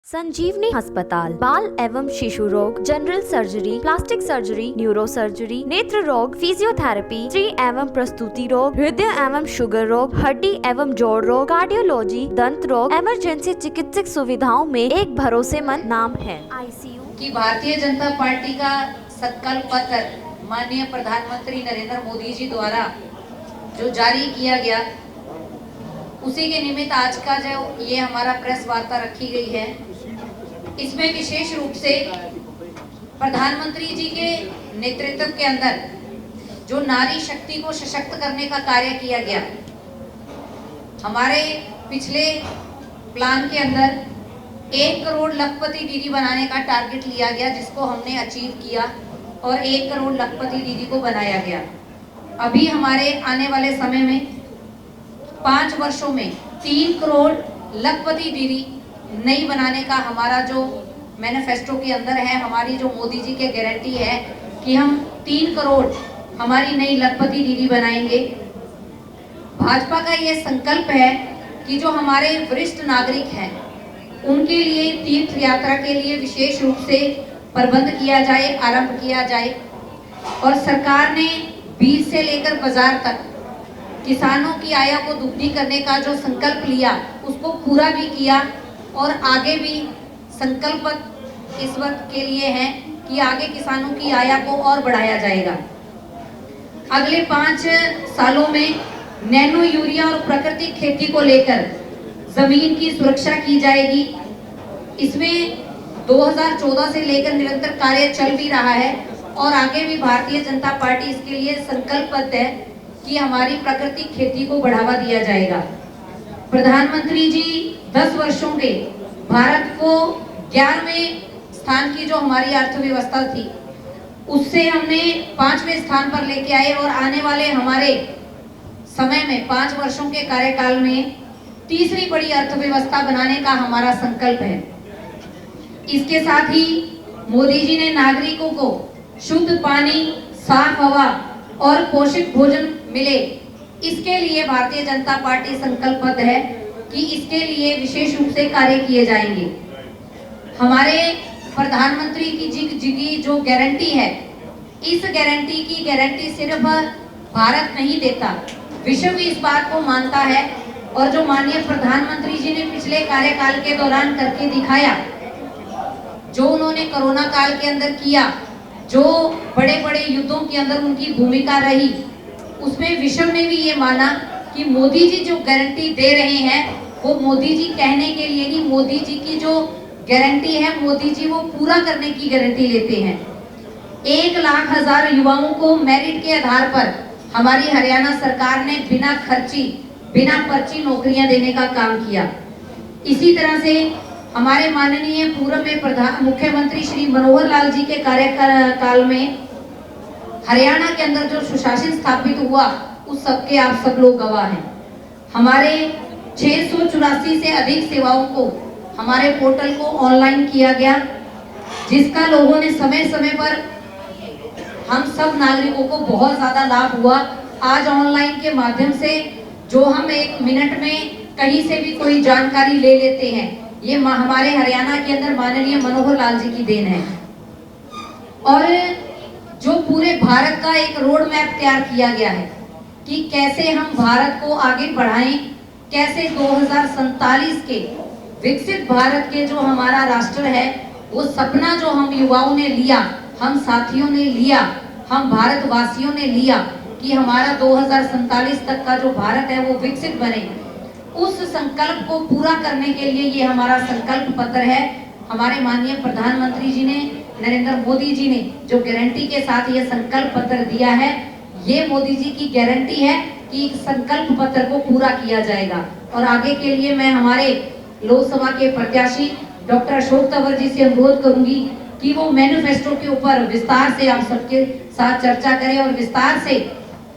संजीवनी अस्पताल बाल एवं शिशु रोग, general surgery, plastic surgery, neuro surgery, नेत्र रोग, फिजियोथेरेपी, स्त्री एवं प्रसूति रोग, हृदय एवं शुगर रोग, हड्डी एवं जोड़ रोग, कार्डियोलॉजी, दंत रोग, इमरजेंसी चिकित्सक सुविधाओं में एक भरोसेमंद नाम है। आईसीयू कि भारतीय जनता पार्टी का संकल्प पत्र माननीय प्रधानमंत्री नरेंद्र मोदी जी द्वारा जो जारी किया गया, उसी के निमित्त आज का जो ये हमारा प्रेस वार्ता रखी गई है, इसमें विशेष रूप से प्रधानमंत्री जी के नेतृत्व के अंदर जो नारी शक्ति को सशक्त करने का कार्य किया गया, हमारे पिछले प्लान के अंदर 1 करोड़ लखपति दीदी बनाने का टारगेट लिया गया, जिसको हमने अचीव किया और 1 करोड़ लखपति दीदी को बनाया गया। अभी हमारे आने वाले समय में 5 वर्षों में 3 करोड़ लखपति दीदी नई बनाने का हमारा जो मैनिफेस्टो के अंदर है, हमारी जो मोदी जी की गारंटी है कि हम 3 करोड़ हमारी नई लखपति दीदी बनाएंगे। भाजपा का ये संकल्प है कि जो हमारे वरिष्ठ नागरिक हैं, उनके लिए तीर्थ यात्रा के लिए विशेष रूप से प्रबंध किया जाए, आरंभ किया जाए। और सरकार ने बीज से लेकर बाजार तक किसानों की आय को दुगनी करने का जो संकल्प लिया, उसको पूरा भी किया और आगे भी संकल्प इस वक्त के लिए है कि आगे किसानों की आय को और बढ़ाया जाएगा। अगले 5 सालों में नैनो यूरिया और प्राकृतिक खेती को लेकर जमीन की सुरक्षा की जाएगी। इसमें 2014 से लेकर निरंतर कार्य चल भी रहा है और आगे भी भारतीय जनता पार्टी इसके लिए संकल्पबद्ध है कि हमारी प्राकृतिक खेती को बढ़ावा दिया जाएगा। प्रधानमंत्री जी 10 वर्षों के भारत को 11वें स्थान की जो हमारी अर्थव्यवस्था थी, उससे हमने 5वें स्थान पर लेके आए और आने वाले हमारे समय में 5 वर्षों के कार्यकाल में तीसरी बड़ी अर्थव्यवस्था बनाने का हमारा संकल्प है। इसके साथ ही मोदी जी ने नागरिकों को शुद्ध पानी, साफ हवा और पोषक भोजन मिले, इसके लिए भारतीय जनता पार्टी संकल्पबद्ध है कि इसके लिए विशेष रूप से कार्य किए जाएंगे। हमारे प्रधानमंत्री की जो गारंटी है, इस गारंटी की गारंटी सिर्फ भारत नहीं देता, विश्व भी इस बात को मानता है। और जो माननीय प्रधानमंत्री जी ने पिछले कार्यकाल के दौरान करके दिखाया, जो उन्होंने कोरोना काल के अंदर किया, जो बड़े बड़े युद्धों के अंदर उनकी भूमिका रही, उसमें विश्व ने भी ये माना कि मोदी जी जो गारंटी दे रहे हैं, वो मोदी जी कहने के लिए नहीं, मोदी जी की जो गारंटी है, मोदी जी वो पूरा करने की गारंटी लेते हैं। 1,00,000 युवाओं को मेरिट के आधार पर हमारी हरियाणा सरकार ने बिना खर्ची, बिना पर्ची नौकरियां देने का काम किया। इसी तरह से हमारे माननीय पूर्व में मुख्यमंत्री श्री मनोहर लाल जी के कार्यकाल में हरियाणा के अंदर जो सुशासन स्थापित हुआ, उस सबके आप सब लोग गवाह हैं। हमारे 684 से अधिक सेवाओं को हमारे पोर्टल को ऑनलाइन किया गया, जिसका लोगों ने समय समय पर हम सब नागरिकों को बहुत ज्यादा लाभ हुआ। आज ऑनलाइन के माध्यम से जो हम 1 मिनट में कहीं से भी कोई जानकारी ले लेते हैं, ये हमारे हरियाणा के अंदर माननीय मनोहर लाल जी की देन है। और जो पूरे भारत का एक रोड मैप तैयार किया गया है कि कैसे हम भारत को आगे बढ़ाएं, कैसे 2047 के विकसित भारत के जो हमारा राष्ट्र है, वो सपना जो हम युवाओं ने लिया, हम साथियों ने लिया, हम भारतवासियों ने लिया कि हमारा 2047 तक का जो भारत है वो विकसित बने, उस संकल्प को पूरा करने के लिए ये हमारा संकल्प पत्र है। हमारे माननीय प्रधानमंत्री जी ने, नरेंद्र मोदी जी ने जो गारंटी के साथ ये संकल्प पत्र दिया है, ये मोदी जी की गारंटी है कि संकल्प पत्र को पूरा किया जाएगा। और आगे के लिए मैं हमारे लोकसभा के प्रत्याशी डॉक्टर अशोक तंवर जी से अनुरोध करूंगी कि वो मैनिफेस्टो के ऊपर विस्तार से आप सबके साथ चर्चा करें और विस्तार से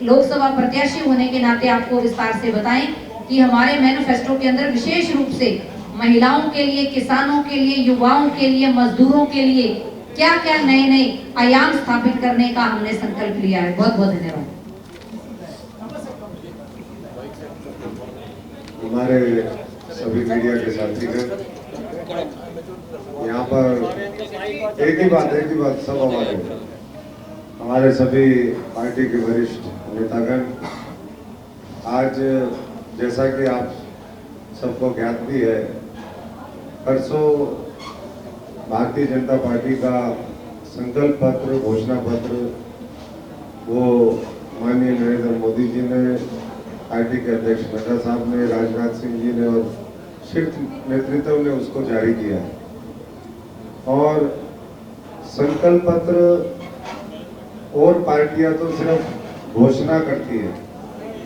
लोकसभा प्रत्याशी होने के नाते आपको विस्तार से बताएं कि हमारे मैनिफेस्टो के अंदर विशेष रूप से महिलाओं के लिए, किसानों के लिए, युवाओं के लिए, मजदूरों के लिए क्या क्या नए नए आयाम स्थापित करने का हमने संकल्प लिया है। बहुत बहुत धन्यवाद। हमारे सभी मीडिया के साथीगण, यहाँ पर एक ही बात सब हमारे सभी पार्टी के वरिष्ठ नेतागण, आज जैसा कि आप सबको ज्ञात भी है, परसों भारतीय जनता पार्टी का संकल्प पत्र, घोषणा पत्र वो माननीय नरेंद्र मोदी जी ने, पार्टी के अध्यक्ष नड्डा साहब ने, राजनाथ सिंह जी ने और शीर्ष नेतृत्व ने उसको जारी किया है। और संकल्प पत्र और पार्टियां तो सिर्फ घोषणा करती है,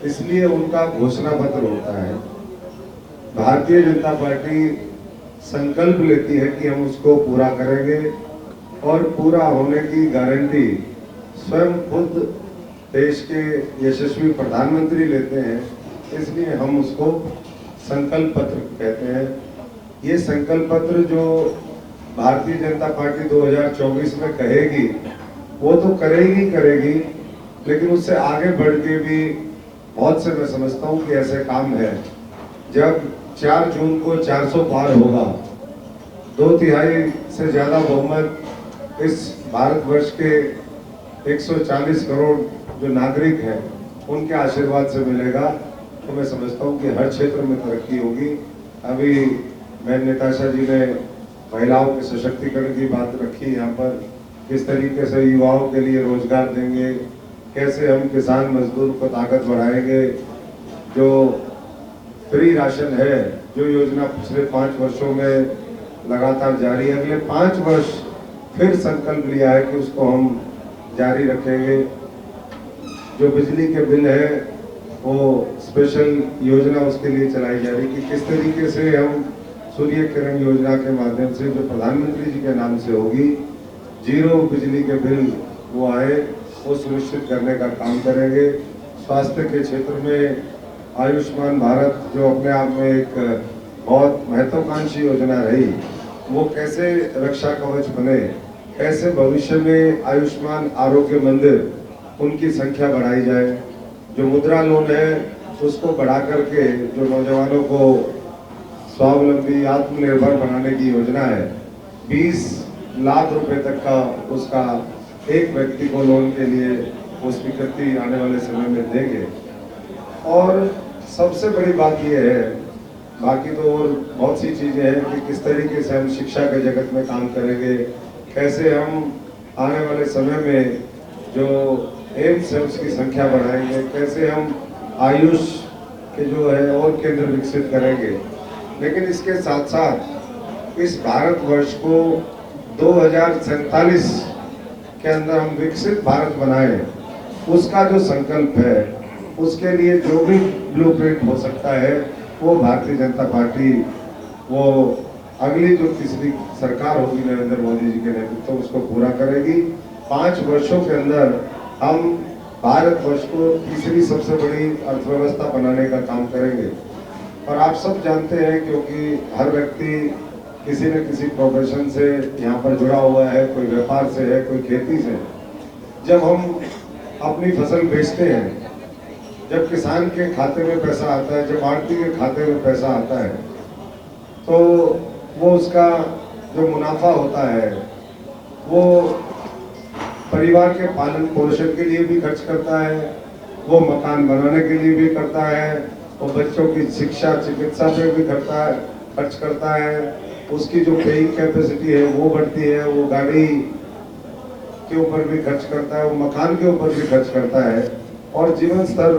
इसलिए उनका घोषणा पत्र होता है। भारतीय जनता पार्टी संकल्प लेती है कि हम उसको पूरा करेंगे और पूरा होने की गारंटी स्वयं खुद देश के यशस्वी प्रधानमंत्री लेते हैं, इसलिए हम उसको संकल्प पत्र कहते हैं। ये संकल्प पत्र जो भारतीय जनता पार्टी 2024 में कहेगी वो तो करेगी, लेकिन उससे आगे बढ़ के भी बहुत से मैं समझता हूँ कि ऐसे काम है। जब 4 जून को 400 पार होगा, 2/3 से ज्यादा बहुमत इस भारतवर्ष के 140 करोड़ जो नागरिक हैं उनके आशीर्वाद से मिलेगा, तो मैं समझता हूँ कि हर क्षेत्र में तरक्की होगी। अभी बहन निताशा जी ने महिलाओं के सशक्तिकरण की बात रखी, यहाँ पर किस तरीके से युवाओं के लिए रोजगार देंगे, कैसे हम किसान मजदूर को ताकत बढ़ाएंगे, जो फ्री राशन है, जो योजना पिछले 5 वर्षों में लगातार जारी है, अगले 5 वर्ष फिर संकल्प लिया है कि उसको हम जारी रखेंगे। जो बिजली के बिल है वो स्पेशल योजना उसके लिए चलाई जा रही कि किस तरीके से हम सूर्य किरण योजना के माध्यम से, जो प्रधानमंत्री जी के नाम से होगी, 0 बिजली के बिल वो आए, वो सुनिश्चित करने का काम करेंगे। स्वास्थ्य के क्षेत्र में आयुष्मान भारत जो अपने आप में एक बहुत महत्वाकांक्षी योजना रही, वो कैसे रक्षा कवच बने, कैसे भविष्य में आयुष्मान आरोग्य मंदिर उनकी संख्या बढ़ाई जाए, जो मुद्रा लोन है उसको बढ़ा करके जो नौजवानों को स्वावलंबी आत्मनिर्भर बनाने की योजना है, 20 लाख रुपए तक का उसका एक व्यक्ति को लोन के लिए वो स्वीकृति आने वाले समय में देंगे। और सबसे बड़ी बात ये है, बाकी तो और बहुत सी चीजें हैं कि किस तरीके से हम शिक्षा के जगत में काम करेंगे, कैसे हम आने वाले समय में जो एम्स की संख्या बढ़ाएंगे, कैसे हम आयुष के जो है और केंद्र विकसित करेंगे। लेकिन इसके साथ साथ इस भारतवर्ष को 2047 के अंदर हम विकसित भारत बनाएं, उसका जो संकल्प है, उसके लिए जो भी ब्लूप्रिंट हो सकता है वो भारतीय जनता पार्टी वो अगली जो तीसरी सरकार होगी नरेंद्र मोदी जी के नेतृत्व उसको पूरा करेगी। 5 वर्षों के अंदर हम भारतवर्ष को तीसरी सबसे बड़ी अर्थव्यवस्था बनाने का काम करेंगे। और आप सब जानते हैं, क्योंकि हर व्यक्ति किसी न किसी प्रोफेशन से यहाँ पर जुड़ा हुआ है, कोई व्यापार से है, कोई खेती से। जब हम अपनी फसल बेचते हैं, जब किसान के खाते में पैसा आता है, जब आड़ती के खाते में पैसा आता है, तो वो उसका जो मुनाफा होता है वो परिवार के पालन पोषण के लिए भी खर्च करता है, वो मकान बनाने के लिए भी करता है, वो बच्चों की शिक्षा चिकित्सा पे भी खर्च करता है, उसकी जो पेइंग कैपेसिटी है वो बढ़ती है, वो गाड़ी के ऊपर भी खर्च करता है, वो मकान के ऊपर भी खर्च करता है और जीवन स्तर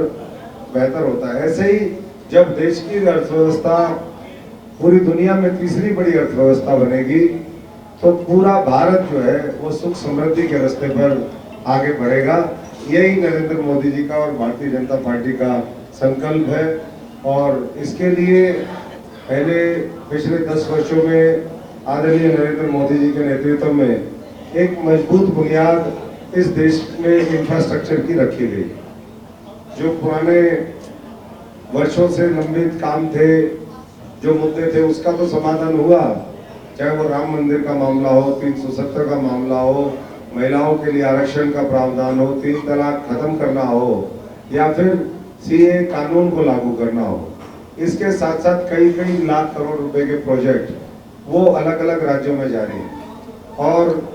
बेहतर होता है। ऐसे ही जब देश की अर्थव्यवस्था पूरी दुनिया में तीसरी बड़ी अर्थव्यवस्था बनेगी, तो पूरा भारत जो है वो सुख समृद्धि के रास्ते पर आगे बढ़ेगा। यही नरेंद्र मोदी जी का और भारतीय जनता पार्टी का संकल्प है। और इसके लिए पहले पिछले 10 वर्षों में आदरणीय नरेंद्र मोदी जी के नेतृत्व में एक मजबूत बुनियाद इस देश में इंफ्रास्ट्रक्चर की रखी गई। जो पुराने वर्षों से लंबित काम थे, जो मुद्दे थे, उसका तो समाधान हुआ, चाहे वो राम मंदिर का मामला हो, 370 का मामला हो, महिलाओं के लिए आरक्षण का प्रावधान हो, 3 तलाक खत्म करना हो, या फिर सीए कानून को लागू करना हो। इसके साथ साथ कई लाख करोड़ रुपए के प्रोजेक्ट वो अलग अलग राज्यों में जारी है। और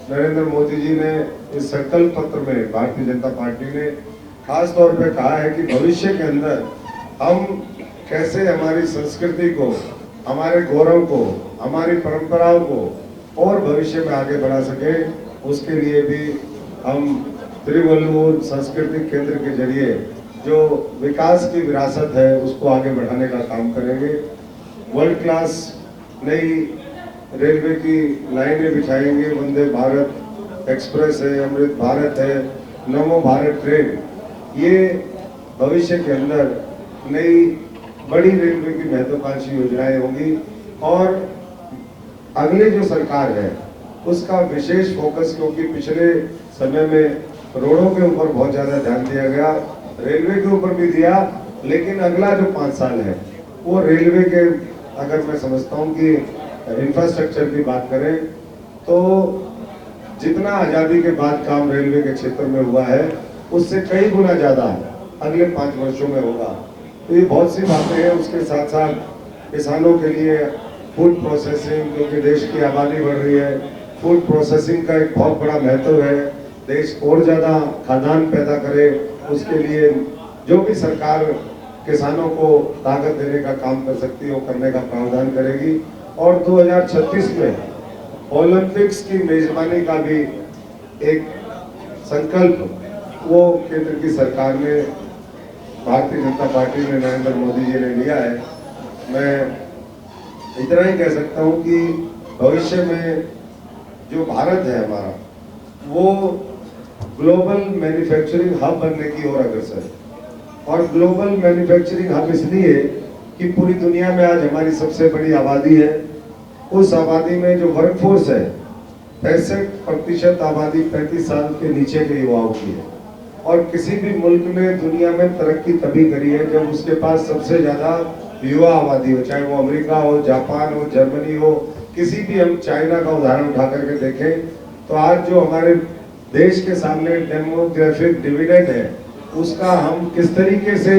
नरेंद्र मोदी जी ने इस संकल्प पत्र में भारतीय जनता पार्टी ने खास तौर पे कहा है कि भविष्य के अंदर हम कैसे हमारी संस्कृति को, हमारे गौरव को, हमारी परंपराओं को और भविष्य में आगे बढ़ा सके, उसके लिए भी हम तिरुवल्लुवर सांस्कृतिक केंद्र के जरिए जो विकास की विरासत है उसको आगे बढ़ाने का काम करेंगे। वर्ल्ड क्लास नई रेलवे की लाइनें बिछाएंगे, वंदे भारत एक्सप्रेस है, अमृत भारत है, नमो भारत ट्रेन, ये भविष्य के अंदर नई बड़ी रेलवे की महत्वाकांक्षी योजनाएं होंगी। और अगली जो सरकार है उसका विशेष फोकस, क्योंकि पिछले समय में रोडों के ऊपर बहुत ज्यादा ध्यान दिया गया, रेलवे के ऊपर भी दिया, लेकिन अगला जो 5 साल है वो रेलवे के, अगर मैं समझता हूँ कि इंफ्रास्ट्रक्चर की बात करें तो जितना आज़ादी के बाद काम रेलवे के क्षेत्र में हुआ है उससे कई गुना ज़्यादा अगले 5 वर्षों में होगा। तो ये बहुत सी बातें हैं। उसके साथ साथ किसानों के लिए फूड प्रोसेसिंग, क्योंकि देश की आबादी बढ़ रही है, फूड प्रोसेसिंग का एक बहुत बड़ा महत्व है। देश और ज़्यादा खाद्यान्न पैदा करे, उसके लिए जो भी सरकार किसानों को ताकत देने का काम कर सकती है वो करने का प्रावधान करेगी। और 2036 में ओलंपिक्स की मेजबानी का भी एक संकल्प वो केंद्र की सरकार ने, भारतीय जनता पार्टी ने, नरेंद्र मोदी जी ने लिया है। मैं इतना ही कह सकता हूँ कि भविष्य में जो भारत है हमारा, वो ग्लोबल मैन्युफैक्चरिंग हब बनने की ओर अग्रसर है। और ग्लोबल मैन्युफैक्चरिंग हब इसलिए कि पूरी दुनिया में आज हमारी सबसे बड़ी आबादी है। उस आबादी में जो वर्कफोर्स है 65% आबादी 35 साल के नीचे के युवाओं की है। और किसी भी मुल्क ने दुनिया में तरक्की तभी करी है जब उसके पास सबसे ज्यादा युवा आबादी हो, चाहे वो अमेरिका हो, जापान हो, जर्मनी हो, किसी भी, हम चाइना का उदाहरण उठा करके देखें तो आज जो हमारे देश के सामने डेमोग्राफिक डिविडेंड है उसका हम किस तरीके से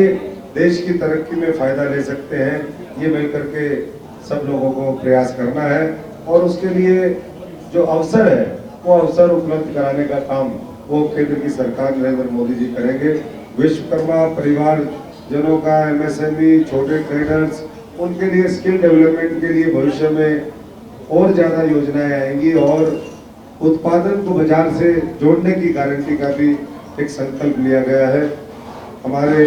देश की तरक्की में फायदा ले सकते हैं, ये मिलकर के सब लोगों को प्रयास करना है। और उसके लिए जो अवसर है वो अवसर उपलब्ध कराने का काम वो केंद्र की सरकार नरेंद्र मोदी जी करेंगे। विश्वकर्मा परिवार जनों का, एमएसएमई, छोटे ट्रेडर्स, उनके लिए स्किल डेवलपमेंट के लिए भविष्य में और ज्यादा योजनाएं आएंगी। और उत्पादन को बाजार से जोड़ने की गारंटी का भी एक संकल्प लिया गया है। हमारे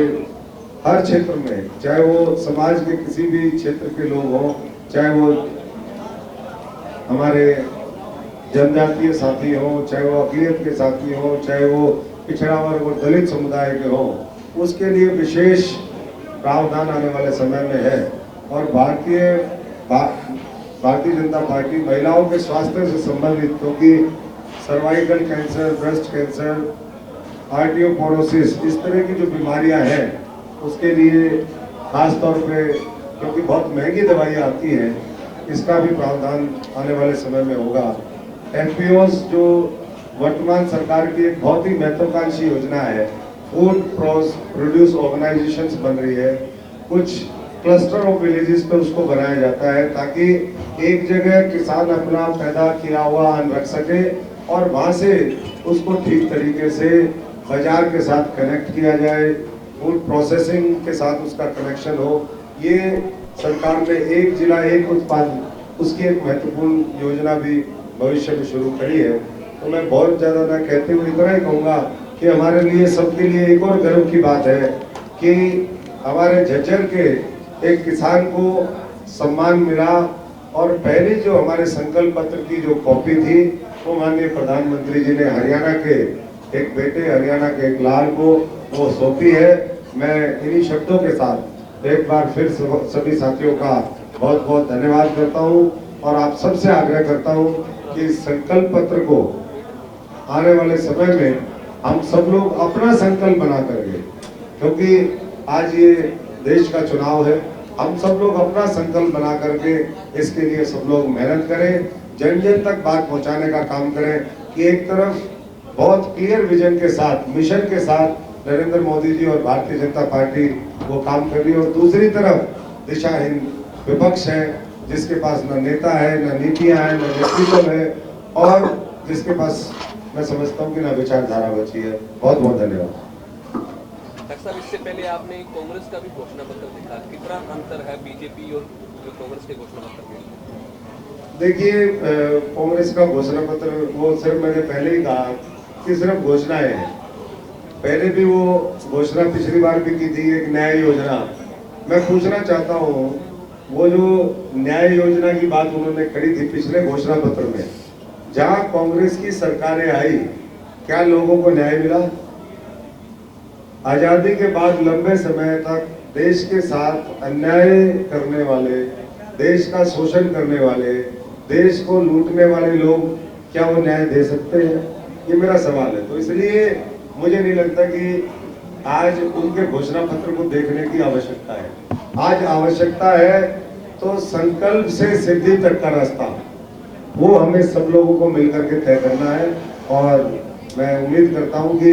हर क्षेत्र में, चाहे वो समाज के किसी भी क्षेत्र के लोग हों, चाहे वो हमारे जनजातीय साथी हों, चाहे वो अक़लियत के साथी हों, चाहे वो पिछड़ा वर्ग और दलित समुदाय के हों, उसके लिए विशेष प्रावधान आने वाले समय में है। और भारतीय जनता पार्टी महिलाओं के स्वास्थ्य से संबंधित, क्योंकि cervical cancer, breast cancer, osteoporosis, इस तरह की जो बीमारियां हैं उसके लिए खास तौर पे, क्योंकि बहुत महंगी दवाइयाँ आती हैं, इसका भी प्रावधान आने वाले समय में होगा। एफपीओस जो वर्तमान सरकार की एक बहुत ही महत्वाकांक्षी योजना है, फूड प्रोड्यूस ऑर्गेनाइजेशंस बन रही है, कुछ क्लस्टर ऑफ विलेजेस पे उसको बनाया जाता है ताकि एक जगह किसान अपना पैदा किया हुआ अन्न रख सके और वहाँ से उसको ठीक तरीके से बाजार के साथ कनेक्ट किया जाए, फूड प्रोसेसिंग के साथ उसका कनेक्शन हो। ये सरकार ने एक जिला एक उत्पाद, उसकी एक महत्वपूर्ण योजना भी भविष्य में शुरू करी है। तो मैं बहुत ज़्यादा ना कहते हुए इतना ही कहूँगा कि हमारे लिए, सबके लिए एक और गर्व की बात है कि हमारे झज्जर के एक किसान को सम्मान मिला। और पहली जो हमारे संकल्प पत्र की जो कॉपी थी वो माननीय प्रधानमंत्री जी ने हरियाणा के एक बेटे, हरियाणा के एक लाल को वो सौंपी है। मैं इन्हीं शब्दों के साथ एक बार फिर सभी साथियों का बहुत बहुत धन्यवाद करता हूँ और आप सबसे आग्रह करता हूँ कि संकल्प पत्र को आने वाले समय में हम सब लोग अपना संकल्प बना करेंगे, क्योंकि आज ये देश का चुनाव है। हम सब लोग अपना संकल्प बना करके इसके लिए सब लोग मेहनत करें, जन जन तक बात पहुंचाने का काम करें कि एक तरफ बहुत क्लियर विजन के साथ, मिशन के साथ नरेंद्र मोदी जी और भारतीय जनता पार्टी वो काम कर रही है और दूसरी तरफ दिशाहीन विपक्ष है जिसके पास न नेता है, न नीतियां हैं, न नेतृत्व है, और जिसके पास मैं समझता हूँ कि न विचारधारा बची है। बहुत बहुत धन्यवाद। डॉक्टर साहब, इससे पहले आपने कांग्रेस का भी घोषणा पत्र देखा, कितना अंतर है बीजेपी और जो कांग्रेस के घोषणा पत्र में? देखिए, कांग्रेस का घोषणा पत्र वो सिर्फ मैंने पहले ही कहा कि सिर्फ घोषणाएं हैं। पहले भी वो घोषणा पिछली बार भी की थी, एक न्याय योजना। मैं पूछना चाहता हूँ, वो जो न्याय योजना की बात उन्होंने करी थी पिछले घोषणा पत्र में, जहां कांग्रेस की सरकारें आई, क्या लोगों को न्याय मिला? आजादी के बाद लंबे समय तक देश के साथ अन्याय करने वाले, देश का शोषण करने वाले, देश को लूटने वाले लोग क्या वो न्याय दे सकते हैं? ये मेरा सवाल है। तो इसलिए मुझे नहीं लगता कि आज उनके घोषणा पत्र को देखने की आवश्यकता है। आज आवश्यकता है तो संकल्प से सिद्धि तक का रास्ता, वो हमें सब लोगों को मिलकर के तय करना है। और मैं उम्मीद करता हूं कि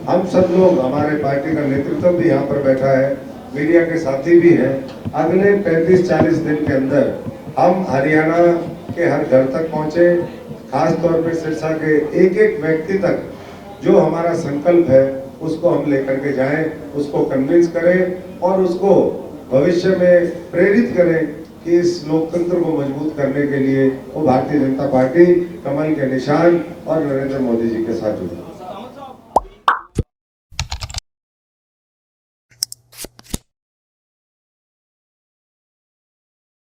हम सब लोग, हमारे पार्टी का नेतृत्व भी यहाँ पर बैठा है, मीडिया के साथी भी हैं, अगले 35-40 दिन के अंदर हम हरियाणा के हर घर तक पहुंचे, खास तौर पे सिरसा के एक एक व्यक्ति तक जो हमारा संकल्प है उसको हम लेकर के जाएं, उसको कन्विंस करें और उसको भविष्य में प्रेरित करें कि इस लोकतंत्र को मजबूत करने के लिए वो भारतीय जनता पार्टी कमल के निशान और नरेंद्र मोदी जी के साथ जुड़े।